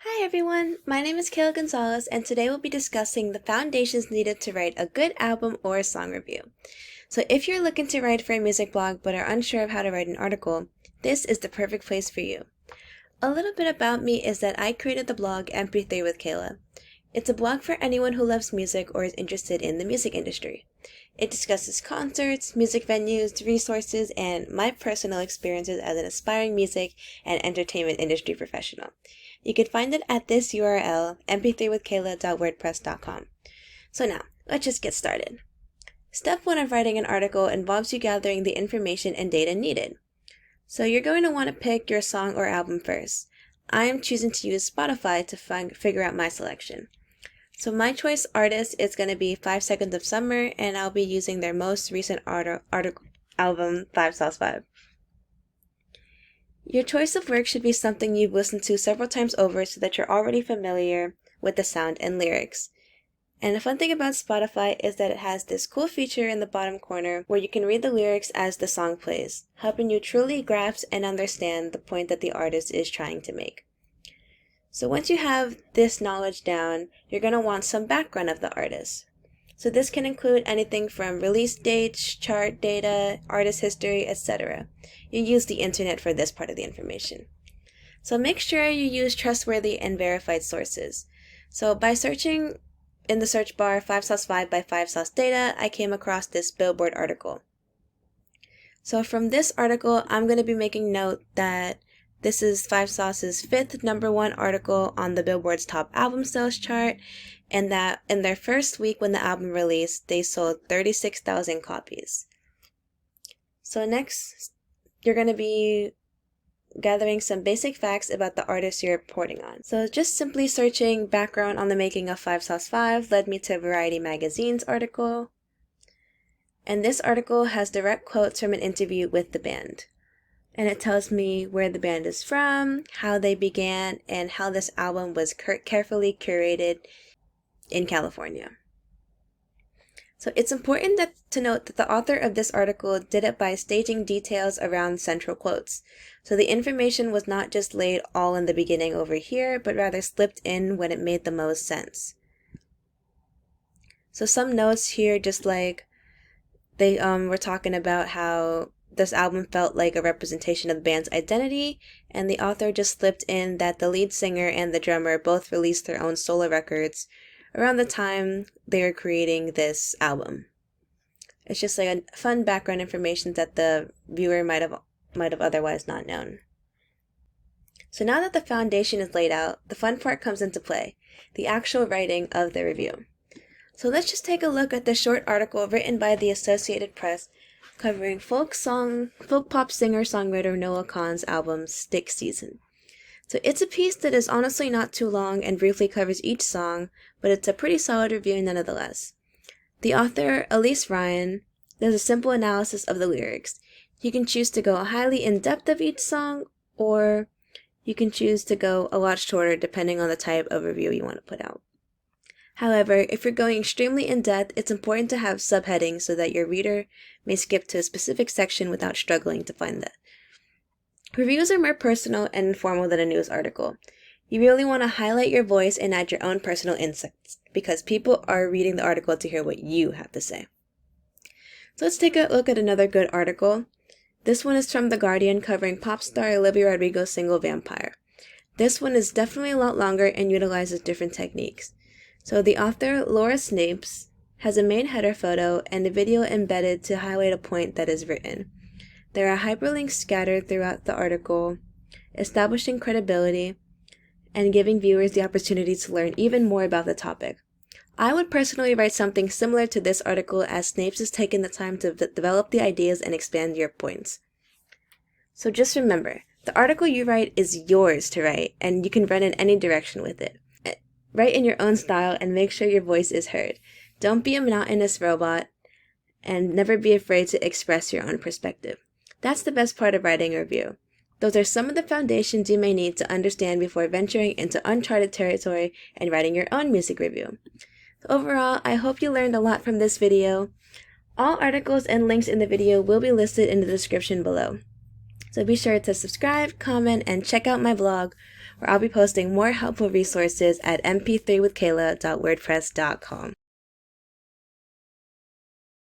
Hi everyone, my name is Kayla Gonzalez and today we'll be discussing the foundations needed to write a good album or song review. So if you're looking to write for a music blog but are unsure of how to write an article, this is the perfect place for you. A little bit about me is that I created the blog MP3 With Kayla. It's a blog for anyone who loves music or is interested in the music industry. It discusses concerts, music venues, resources, and my personal experiences as an aspiring music and entertainment industry professional. You can find it at this URL, mp3withkayla.wordpress.com. So now, let's just get started. Step 1 of writing an article involves you gathering the information and data needed. So you're going to want to pick your song or album first. I am choosing to use Spotify to figure out my selection. So my choice artist is going to be 5 Seconds of Summer, and I'll be using their most recent album, 5 Your choice of work should be something you've listened to several times over so that you're already familiar with the sound and lyrics. And the fun thing about Spotify is that it has this cool feature in the bottom corner where you can read the lyrics as the song plays, helping you truly grasp and understand the point that the artist is trying to make. So once you have this knowledge down, you're going to want some background of the artist. So this can include anything from release dates, chart data, artist history, etc. You use the internet for this part of the information. So make sure you use trustworthy and verified sources. So by searching in the search bar 5sauce5 by 5sauce data, I came across this Billboard article. So from this article, I'm going to be making note that this is 5sauce's 5th #1 article on the Billboard's top album sales chart, and that in their first week when the album released, they sold 36,000 copies. So next, you're going to be gathering some basic facts about the artist you're reporting on. So just simply searching background on the making of 5sauce5 led me to Variety Magazine's article. And this article has direct quotes from an interview with the band. And it tells me where the band is from, how they began, and how this album was carefully curated in California. So it's important to note that the author of this article did it by staging details around central quotes. So the information was not just laid all in the beginning over here, but rather slipped in when it made the most sense. So some notes here, just like they were talking about how this album felt like a representation of the band's identity, and the author just slipped in that the lead singer and the drummer both released their own solo records around the time they were creating this album. It's just like a fun background information that the viewer might have otherwise not known. So now that the foundation is laid out, the fun part comes into play, the actual writing of the review. So let's just take a look at the short article written by the Associated Press covering folk pop singer-songwriter Noah Kahan's album Stick Season. So it's a piece that is honestly not too long and briefly covers each song, but it's a pretty solid review nonetheless. The author, Elise Ryan, does a simple analysis of the lyrics. You can choose to go highly in-depth of each song, or you can choose to go a lot shorter depending on the type of review you want to put out. However, if you're going extremely in-depth, it's important to have subheadings so that your reader may skip to a specific section without struggling to find that. Reviews are more personal and informal than a news article. You really want to highlight your voice and add your own personal insights, because people are reading the article to hear what you have to say. So let's take a look at another good article. This one is from The Guardian covering pop star Olivia Rodrigo's single Vampire. This one is definitely a lot longer and utilizes different techniques. So the author, Laura Snapes, has a main header photo and a video embedded to highlight a point that is written. There are hyperlinks scattered throughout the article, establishing credibility and giving viewers the opportunity to learn even more about the topic. I would personally write something similar to this article, as Snapes has taken the time to develop the ideas and expand your points. So just remember, the article you write is yours to write, and you can run in any direction with it. Write in your own style and make sure your voice is heard. Don't be a monotonous robot, and never be afraid to express your own perspective. That's the best part of writing a review. Those are some of the foundations you may need to understand before venturing into uncharted territory and writing your own music review. So overall, I hope you learned a lot from this video. All articles and links in the video will be listed in the description below. So be sure to subscribe, comment, and check out my blog, where I'll be posting more helpful resources at mp3withkayla.wordpress.com.